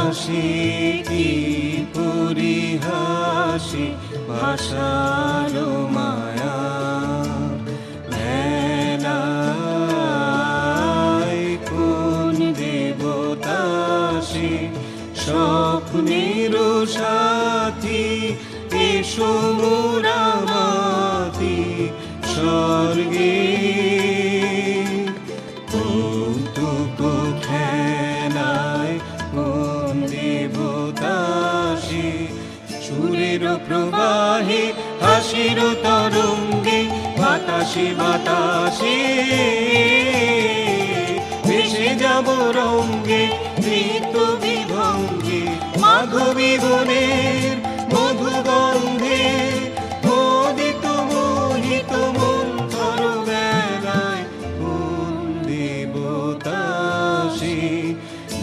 হাসি কি পরিহাসি ভাষালো মায়া মেলায় কোন দেবতা সে স্বপ্নের সাথী এসো মোরা মাতি স্বর্গে কৌতুক খেলায় কোন দেবতা সে সুরের প্রবাহে হাসির তরঙ্গে বাতাসে বাতাসে ভেসে যাব রঙ্গে নৃত্য বিভঙ্গে মাধবী বনের মধুগন্ধে মোদিত মোহিত মন্থর বেলায় কোন দেবতা সে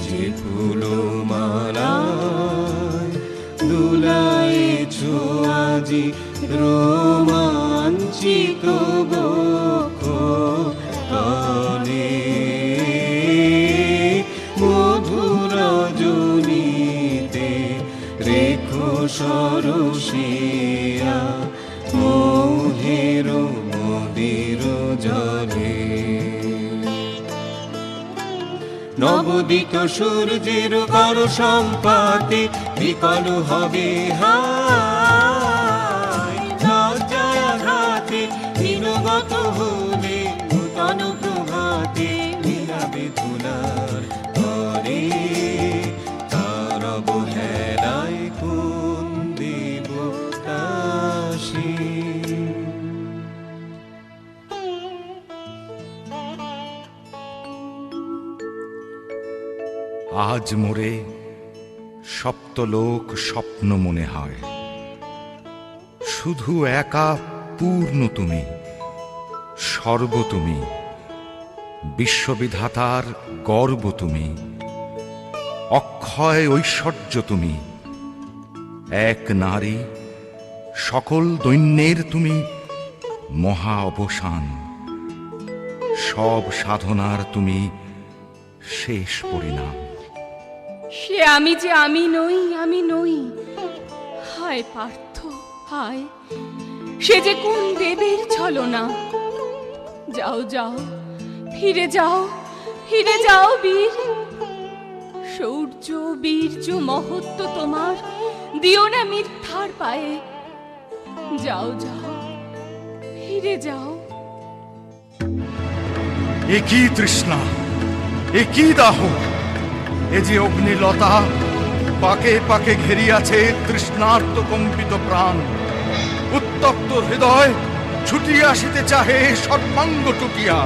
যে ফুলো মালায় দুলাইছ আজি রোমাঞ্চিত বক্ষ তলে মধুর রজনীতে রেখো সরসিয়া মোহের মোদির জলে নবদিত সূর্যের কর সম্পাতে বিকল হবে হায় লজ্জায় আঘাতে দিনগত হলে নূতন প্রভাতে নীলাবে ধুলার ঘরে তার অবহেলায় কোন দেবতা সে আজ মোরে সপ্তলোক স্বপ্ন মনে হয়, শুধু একা পূর্ণ তুমি, সর্ব তুমি, বিশ্ববিধাতার গর্ব তুমি, অক্ষয় ঐশ্বর্য তুমি, এক নারী, সকল দৈন্যের তুমি মহা অবসান, সব সাধনার তুমি শেষ পরিণাম। সে আমি যে আমি নই, আমি নই। হায় পার্থ হায়, সে যে কোন দেবীর ছলনা। যাও যাও, ফিরে যাও, ফিরে যাও বীর। শৌর্য বীর্য মহত্ব তোমার দিও না মিথ্যার পায়ে। যাও যাও, ফিরে যাও। একই তৃষ্ণা, একই দাহ, এ যে অগ্নিলতা পাকে পাকে ঘেরিয়াছে তৃষ্ণার্ত কম্পিত প্রাণ। উত্তপ্ত হৃদয় ছুটিয়া আসিতে চাহে সর্বাঙ্গ টুটিয়া।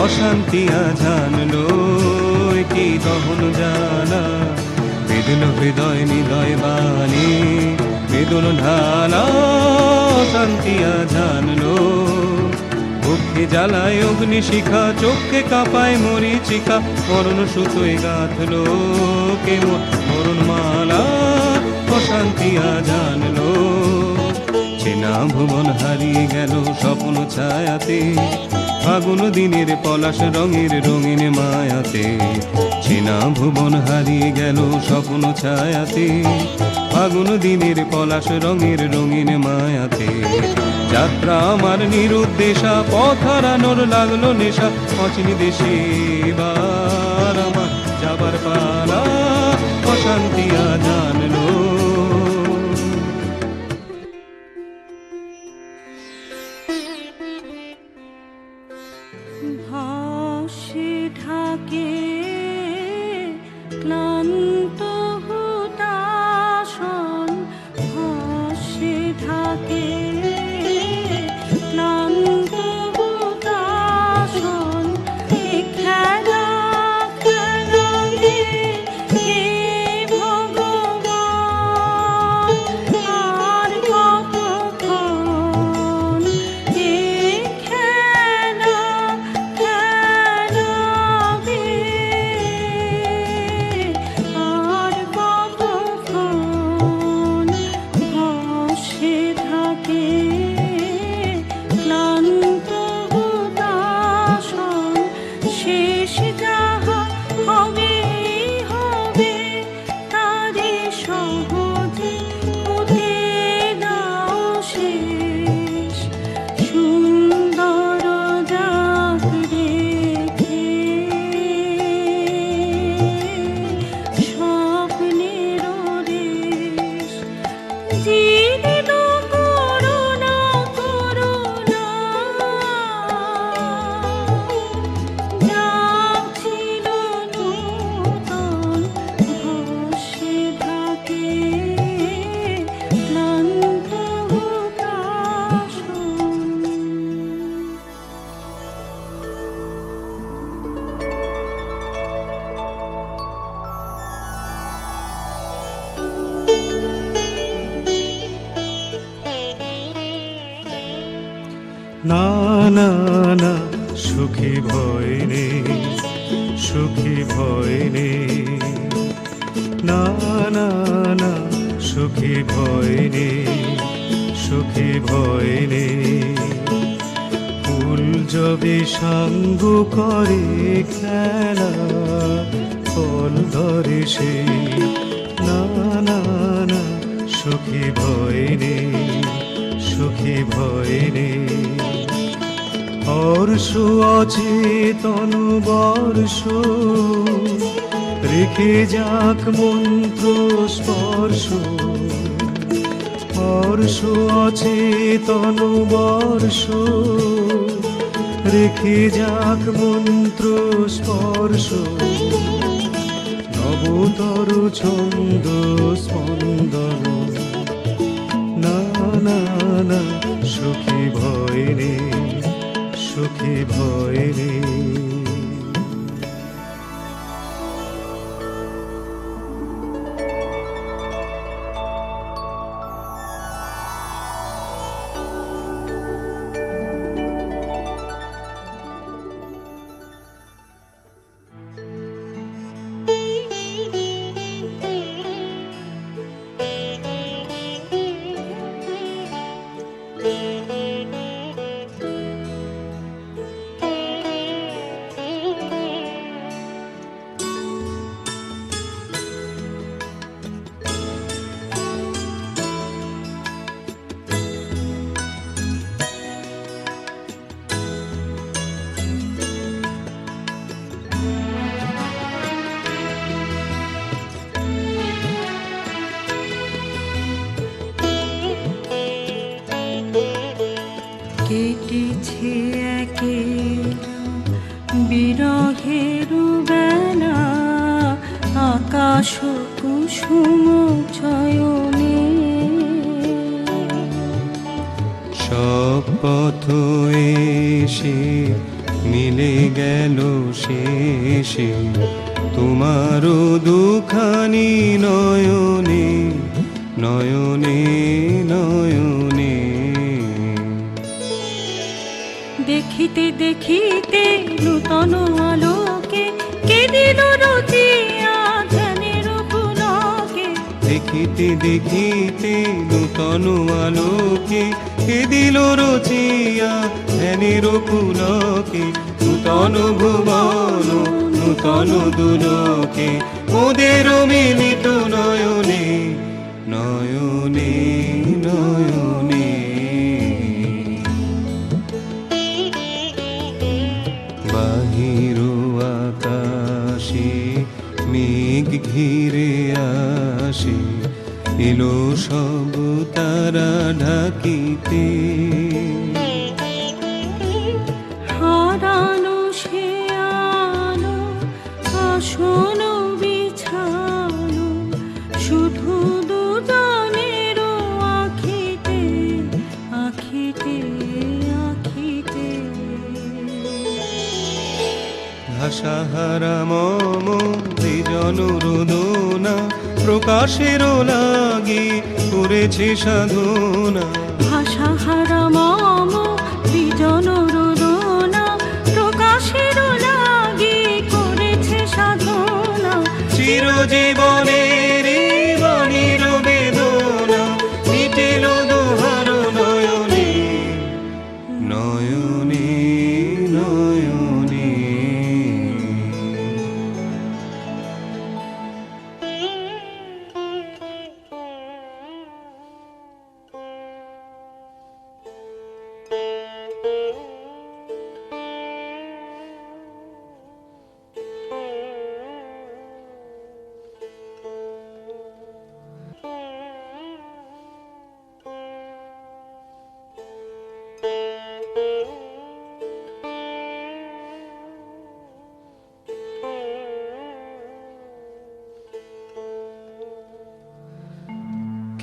অশান্তিয়া জানলো কি দহন জানা, বেদন হৃদয় নিদয় বাণী বেদন ঢালা। অশান্তিয়া জানলো বুকে জ্বালায় অগ্নিশিখা, চোখে কাঁপায় মরিচিকা, মরণ সুতোয় গাঁথলো কে মরণ মালা। অশান্তিয়া জানলো চেনা ভুবন হারিয়ে গেল স্বপ্ন ছায়াতে, ফাগুন দিনের পলাশ রঙের রঙিন মায়াতে। চেনা ভুবন হারিয়ে গেল স্বপ্ন ছায়াতে, ফাগুন দিনের পলাশ রঙের রঙিন মায়াতে। যাত্রা আমার নিরুদ্দেশা, পথ হারানোর লাগলো নেশা, অচিনি দেশে এবার আমার যাবার পালা। অশান্তিয়া জানলো ভাসে ঢাকে ক্লান্ত হুতাশন, ভাসে ঢাকে ক্লান্ত হুতাশন। এ খেলা না না সুখী ভয় নেই, সুখী ভয় নেই, না না না সুখী ভয় নেই, সুখী ভয় নেই। ফুল যবে সাঙ্গ করে খেলা, ফল ধরে সে, না না না সুখী ভয় নেই, সুখী ভয় নেই। হর্ষ অচেতন বর্ষ রেখে যাক মন্ত্র স্পর্শ, হর্ষ অচেতন বর্ষ রেখে যাক মন্ত্র স্পর্শ। নবতর ছন্দ স্পন্দন, না না না সুখী ভয় নেই, সুখী ভয় নেই। কেটেছে একেলা বিরহের বেলা, আকাশ কুসুম চয়নে। সব পথ এসে মিলে গেল শেষে, তোমারও দুখানি নয়নে, নয়নে নয়নে। দেখিতে দেখিতে নূতন আলোকে কে দিল রচিয়া ধ্যানের পুলকে। দেখিতে দেখিতে নূতন আলোকে কে দিল রচিয়া ধ্যানের পুলকে। নূতন ভুবন নূতন দুলোকে ওদের মিলিত নয়নে, নয়নে নয়নে। বাহির আকাশে মেঘ ঘিরে আসে, এলো সব তারা ঢাকিতে। হারানো সে আলো আসন বিছানো, শুধু দুজনের আখিতে আখিতে আখিতে। ভাষাহারা মম বিজন রোদনা, প্রকাশের লাগি করেছে সাধনা। ভাষাহারা মম বিজন রোদনা, প্রকাশের লাগি করেছে সাধনা। চিরজীবনের বাণীর বেদনা মিটেল দোহার নয়নে, নয়নে নয়নে।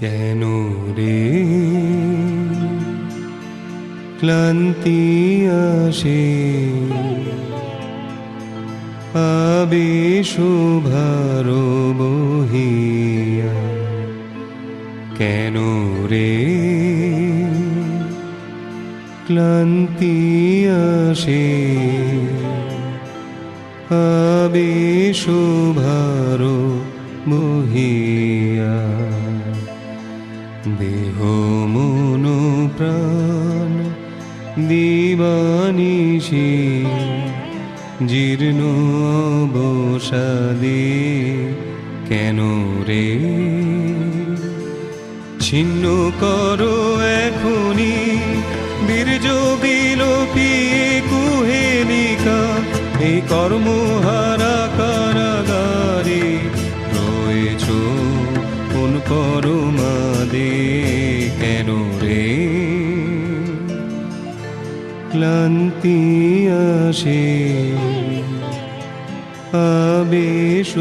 কেন রে ক্লান্তি আসে, আবেশ ভার বহিয়া। কেন রে ক্লান্তি আসে আবেশ ভার বহিয়া দেহ মন প্রাণ দিবানিশি জীর্ণ অবসাদে কেন রে ছিন্ন করো এখনি বীর্য বিলোপিয়ে কুহেলিকা এই কর্মহারা কারাগারে রয়েছ কোন পরমাদে কেন রে ক্লান্তি আসে আবেশ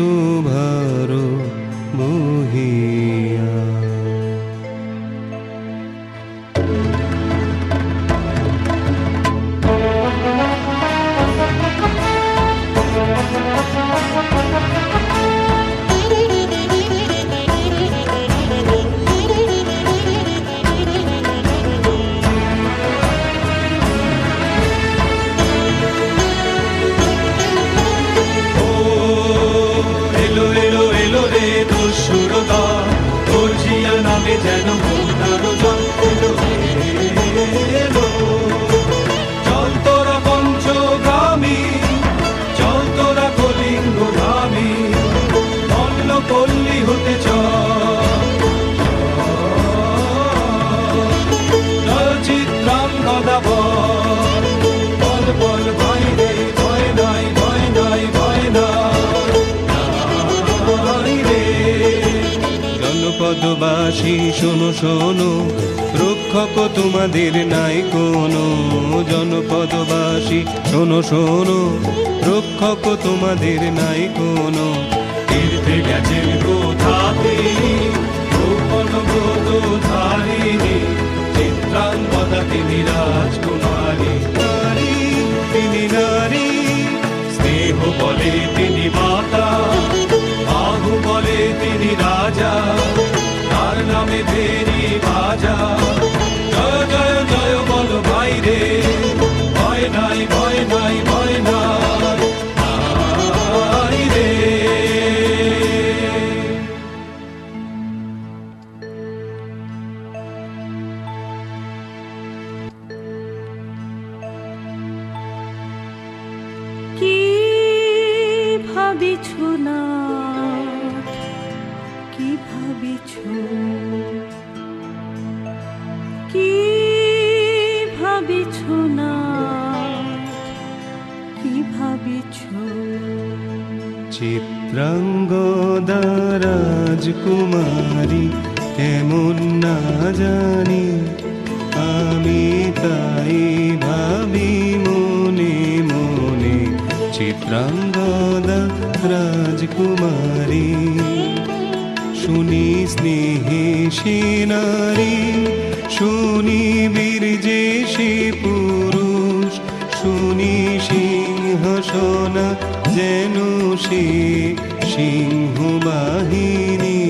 ভার বহিয়া যেন চল তোরা পঞ্চগামী চল তোরা কলিঙ্গ ধামী অন্য পল্লী হতে চিত্রাঙ্গদা বল বল বাইরে ভয় নাই ভয় নাই ভয় নাই রে জনপদবাসী শোনো শোনো রক্ষক তোমাদের নাই কোনো জনপদবাসী শোনো শোনো রক্ষক তোমাদের নাই কোনো তীর্থে গেছেন কোথাতে গোপন ব্রত ধারিণী চিত্রাঙ্গদা তিনি রাজকুমারী নারী তিনি নারী স্নেহ বলে তিনি মাতা বাহু বলে তিনি রাজা তার নামে ভেরি বাজা জয় জয় জয় বল ভাই রে ভয় নাই ভয় নাই ভয় নাই রে কি ভাবিছ না কি ভাবিছ কি ভাবিছ না কি ভাবিছ চিত্রাঙ্গদা রাজকুমারী কেমন না জানি আমি তাই ভাবি মনে মনে চিত্রাঙ্গদা রাজকুমারী শুনি স্নেহে সে নারী শুনি বীর্যে সে পুরুষ শুনি সিংহাসনা যেন সে সিংহ বাহিনী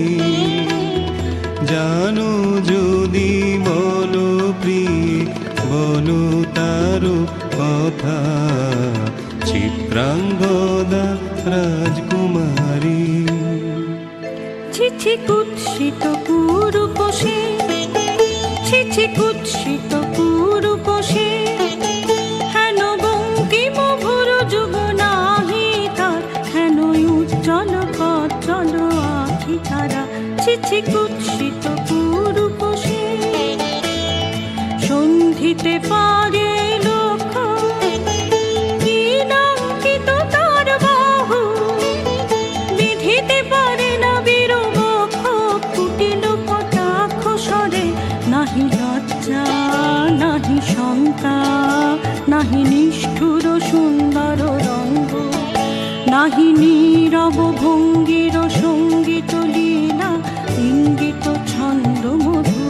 জানো যদি বলো প্রিয় বলো তারও কথা চিত্রাঙ্গদা রাজকুমারী ছিছি কুৎসিত পুরুষে ছিছি কুৎসিত পুরুষে হেন বঙ্কিম ভুর যুগ নাহি তার হেন উজ্জ্বল কজ্জ্বল আখি তারা ছিছি কুৎসিত পুরুষে সন্ধিতে পারে লোক কি নাঙ্কিত তার বাহু বিধিতে পারে না বীরবক্ষ কুটিল কটাক্ষ স্বরে নাহি লজ্জা নাহি শঙ্কা নাহি নিষ্ঠুর সুন্দর রঙ্গ নাহি নীরব ভঙ্গির সঙ্গীত লীলা ইঙ্গিত ছন্দ মধু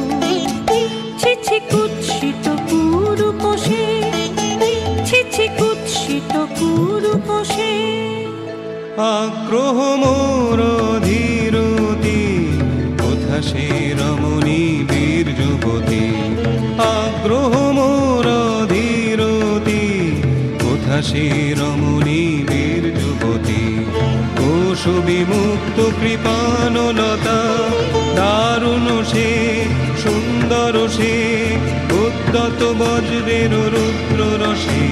ছিছি কুৎসিত পুরুষে ছিছি কুৎসিত পুরুষে আগ্রহ মোর ধীরতি কোথা সে রমণী বীর যুবতী আগ্রহ মোর সে রমণী বীর যুবতী কুশবিমুক্ত কৃপানলতা দারুণ সে সুন্দর সে উদ্যত বজ্রের রুদ্র রসে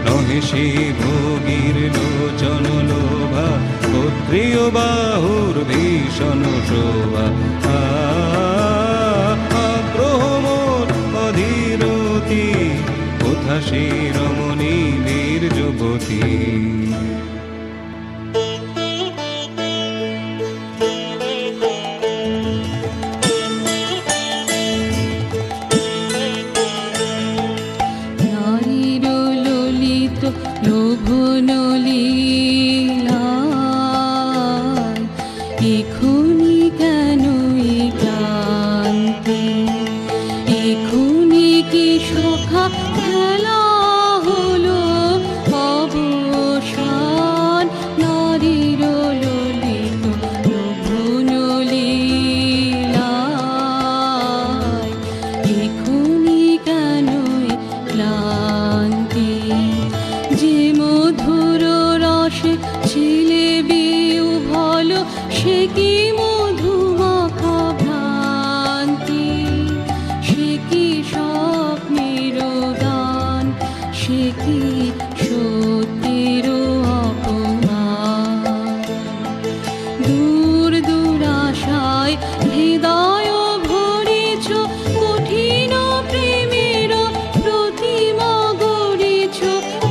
নহে সে ভোগীর লোচন লোভা ক্ষত্রিয় বাহুর ভীষণ শোভা ভ্রমর অধীরতি কোথা সে রমণী বীর যুবতী নারীর ললিত লোভনলীলায় এখনি কেন এ ক্লান্তি এখনি কি সখা খেলা হলো অবসান নারীর ললিত লোভনলীলায় এখনি কেন এ ক্লান্তি যে মধুর রসে ছিলে বিহ্বল সে কি মধুমাখা ভ্রান্তি সে কি স্বপ্নের দান সে কি সত্যের অপমান দূর দূরাশায় হৃদয় ভরেছ কঠিন প্রেমের প্রতিমা গড়েছ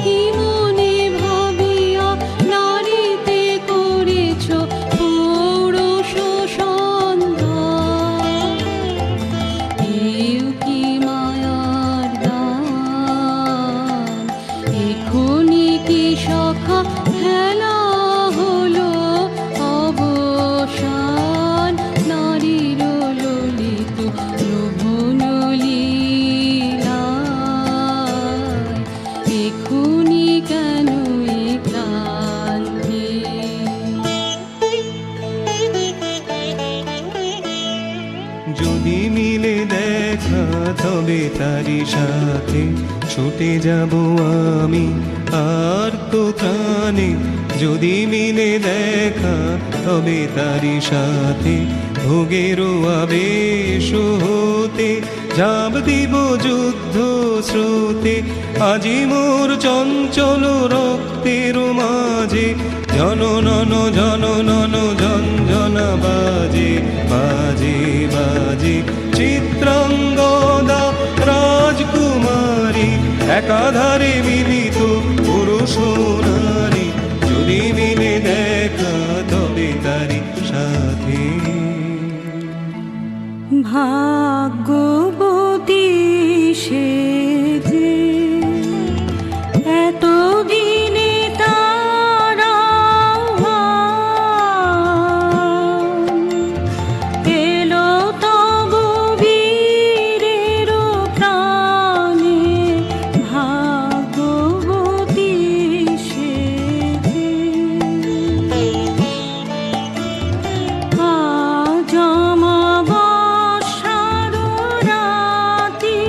কি মনে ভাবিয়া নারীতে করেছ পৌরুষ সন্ধান এও কি মায়ার দান এখনি কি সখা খেলা হলো অবসান নারীর ললিত লোভনলীলায় এখনি কেন এ ক্লান্তি যদি মিলে দেখা তবে তারি সাথে ছুটে যাব আমি আর তো ত্রাণে যদি মিলে দেখা তবে তারি সাথে ভোগেরও আবেশ হতে ঝাঁপ দিব যুদ্ধ স্রোতে আজি মোর চঞ্চল রক্তের মাঝে জননন জননন ঝঞ্ঝনা বাজে বাজে বাজে চিত্রাঙ্গদা রাজকুমারী একাধারে মিলিত পুরুষ নারী যদি মিলে দেখা তবে তারি সাথে ভাগ্যবতী সে যে এত দিনে তারা এলো তবু বীরের প্রাণে ভাগ্যবতী সে যে আজ আমাবস্যার রাতি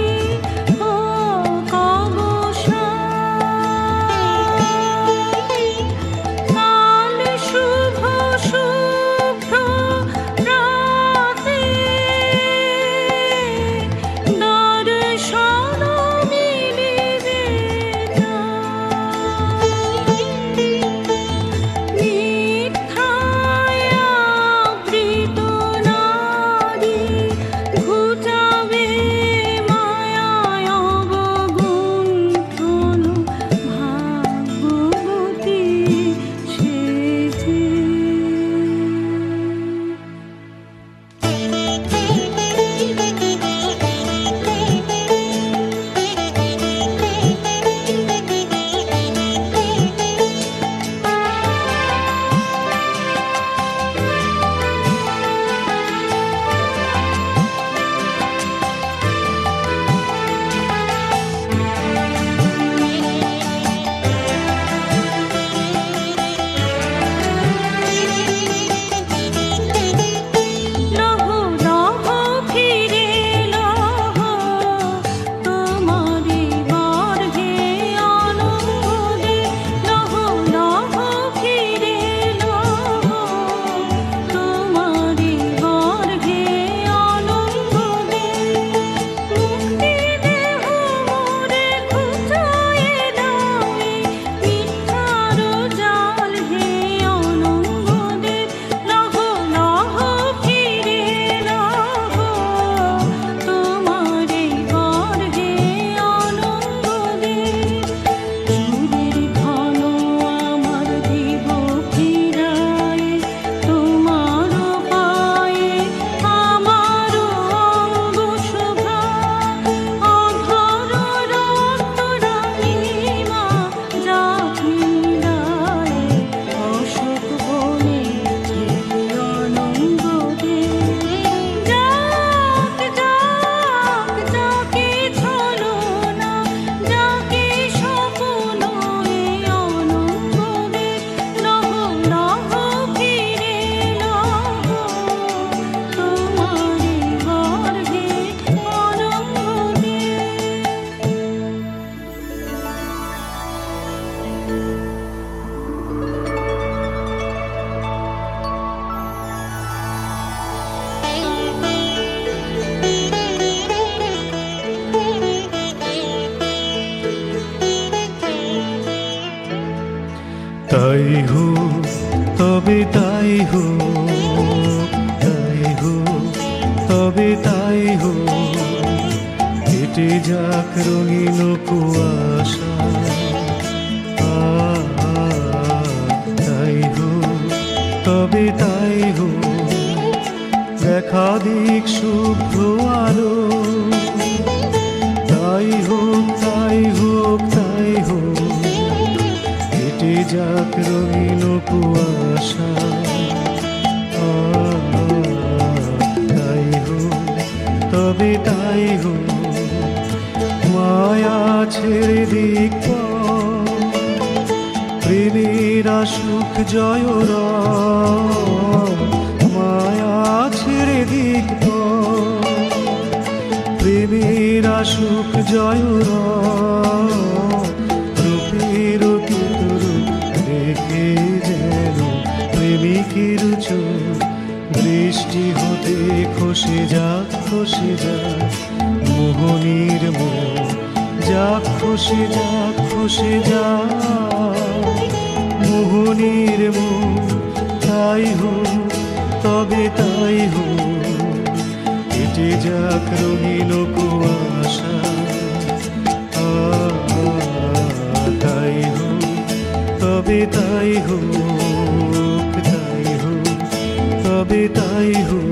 তাই হোক, তবে তাই হোক, তাই হোক, তবে তাই হোক, কেটে যাক রঙিন কুয়াশা। তাই হোক, তবে তাই হোক, দেখা দিক শুভ্র আলো। তাই হোক, তাই হোক, তাই হোক, কেটে যাক রঙিন কুয়াশা। তাই হোক, তবে তাই হোক, মায়া ছেড়ে দিক পথ, প্রেমের আসুক জয় রব। মায়া ছেড়ে দিক পথ, প্রেমের আসুক জয় রব। রূপের রূপ দেখে যেন প্রেমিকের চোখ বৃষ্টি হতে খসে যাক, খসে যাক মোহনীর মুখ। যাক খসে যাক, খসে যাক মোহনীর মুখ। তাই হোক, তবে তাই হোক, কেটে যাক রঙিন কুয়াশা। তাই হোক, তবে তাই হোক, তাই হোক, তবে তাই হোক।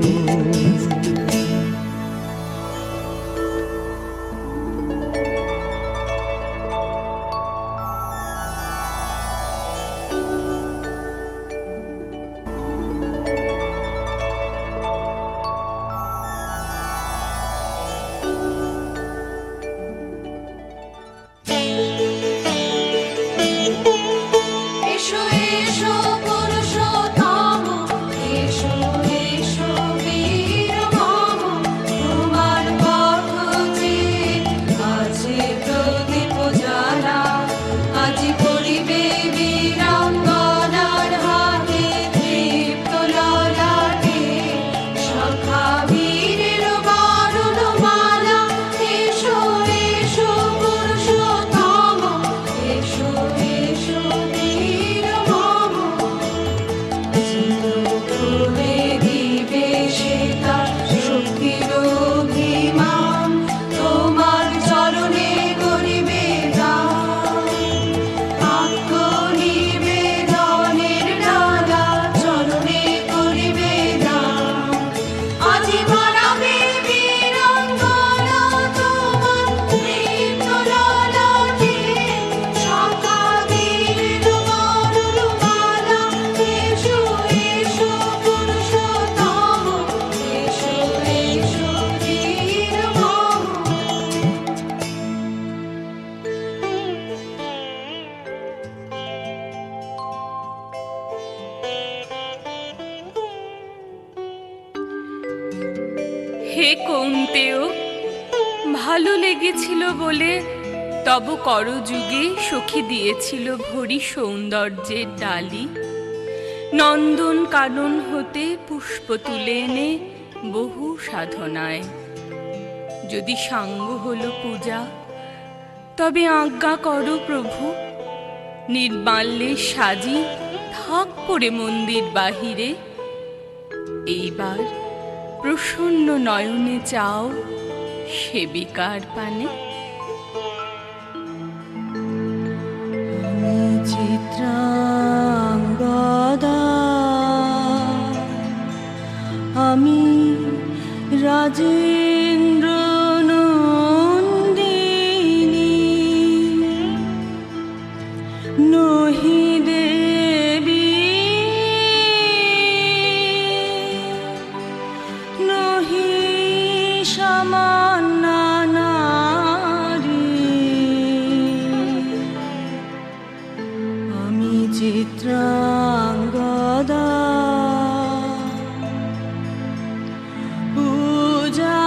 এসো এসো পুরুষোত্তম, এসো এসো বীর মম। তোমার পথ যে আছে প্রদীপ জ্বালা, আজি করিবে বীরাঙ্গনার হাতে তৃপ্ত ললাটে সখা বীরের বরণ মালা। এসো এসো পুরুষোত্তম, এসো এসো বীর মম। করে দিবে সে তার শক্তির অভিমান, তোমার চরণে করিবে দান। আত্মনিবেদনের ডালা চরণে করিবে দান। আজি বাড়াবে বীরাঙ্গনা তোমার তৃপ্ত ললাটে সখা বীরের বরণ মালা। এসো এসো পুরুষোত্তম, এসো এসো বীর মম। হে কৌন্তেয়, ভালো লেগেছিল বলে তব করযুগে সখী দিয়েছিল ভরি সৌন্দর্যের ডালি। নন্দন কানন হতে পুষ্প তুলে এনে বহু সাধনায়। যদি সাঙ্গ হলো পূজা, তবে আজ্ঞা করো প্রভু, নির্মাল্যে সাজি থাক পড়ে মন্দির বাহিরে। এইবার প্রসন্ন নয়নে চাও সেবিকার পানে। আমি চিত্রাঙ্গদা, আমি রাজেন্দ্র নন্দিনী, নহি দেবী নহি সামান্যা নারী। আমি চিত্রাঙ্গদা, পূজা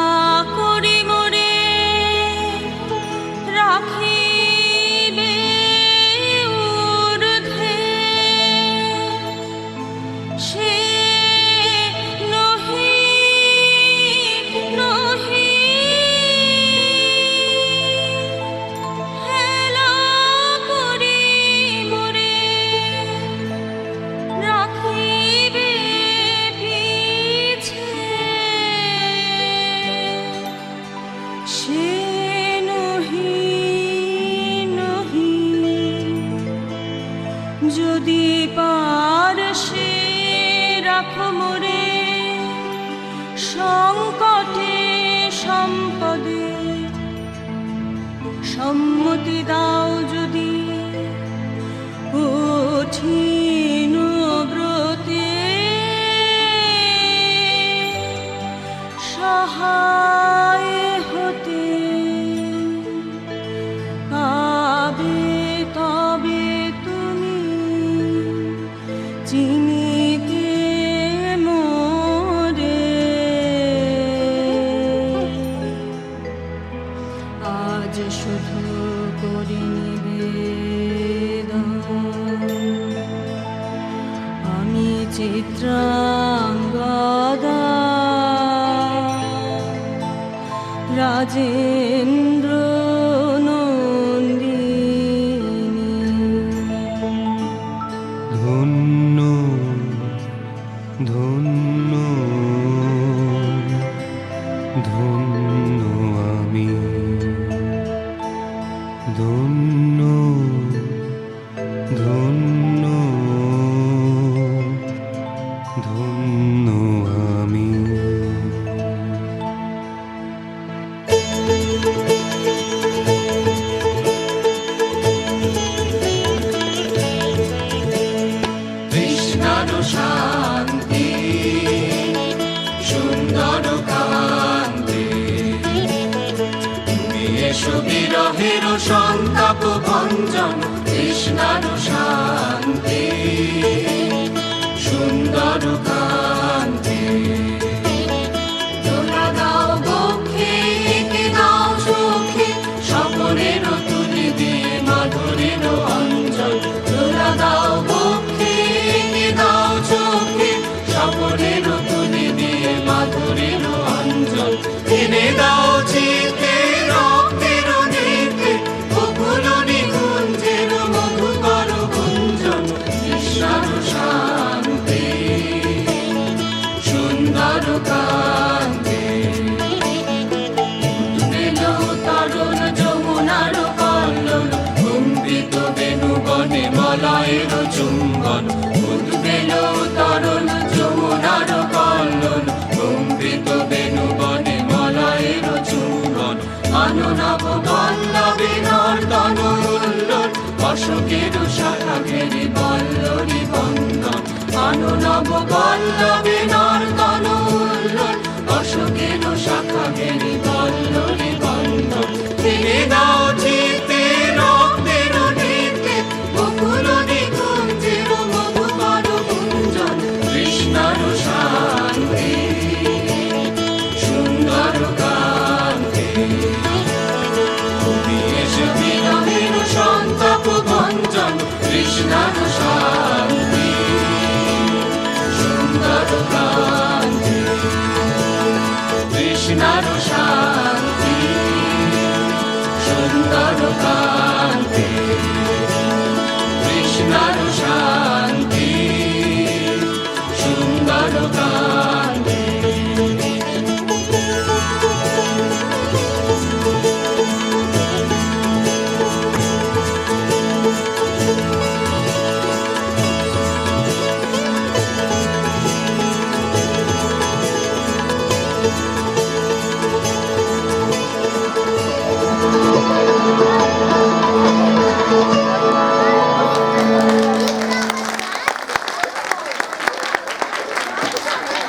রাজেন্দ্র নন্দিনী ধন্য ধন্য ধন্য আমি ধন্য ধন্য ধন্য আমি তৃষ্ণার শান্তি সুন্দর কান্তি তুমি এসো বিরহের সন্তাপ ভঞ্জন তৃষ্ণার শান্তি সুন্দর কান্তি তোলা দাও বক্ষে এঁকে দাও চোখে স্বপনের তুলি দিয়ে মাধুরীর অঞ্জন তোলা দাও বক্ষে এঁকে দাও চোখে স্বপনের তুলি দিয়ে মাধুরীর অঞ্জন এনে দাও চিতে রক্তের নিতে বকুল নিকুঞ্জের মধুকর গুঞ্জন তৃষ্ণার শান্তি সুন্দর কান্তি উদ্বেলো তরুণ যমুনার কল্লোল কম্পিত বেণুবনে মলয়ের চুম্বন উদ্বেলো তরুণ যমুনার কল্লোল কম্পিত বেণুবনে মলয়ের চুম্বন অনুনব বল্লভে নর্তন উল্লোল অশোকের শাখা ঘেরি বল্লরী বন্দন অনুনব বল্লভে নর্তন উল্লোল অশোকের শাখা ঘেরি বল্লরী বন্দন এনে দাও চিতে রক্তের নিতে বকুল নিকুঞ্জের মধুকর গুঞ্জন তৃষ্ণার শান্তি সুন্দর কান্তি তুমি এসো বিরহের সন্তাপ ভঞ্জন তৃষ্ণার শান্তি সুন্দর কান্তি তৃষ্ণার শান্তি সুন্দর কান্তি তৃষ্ণার শান্তি সুন্দর কান্তি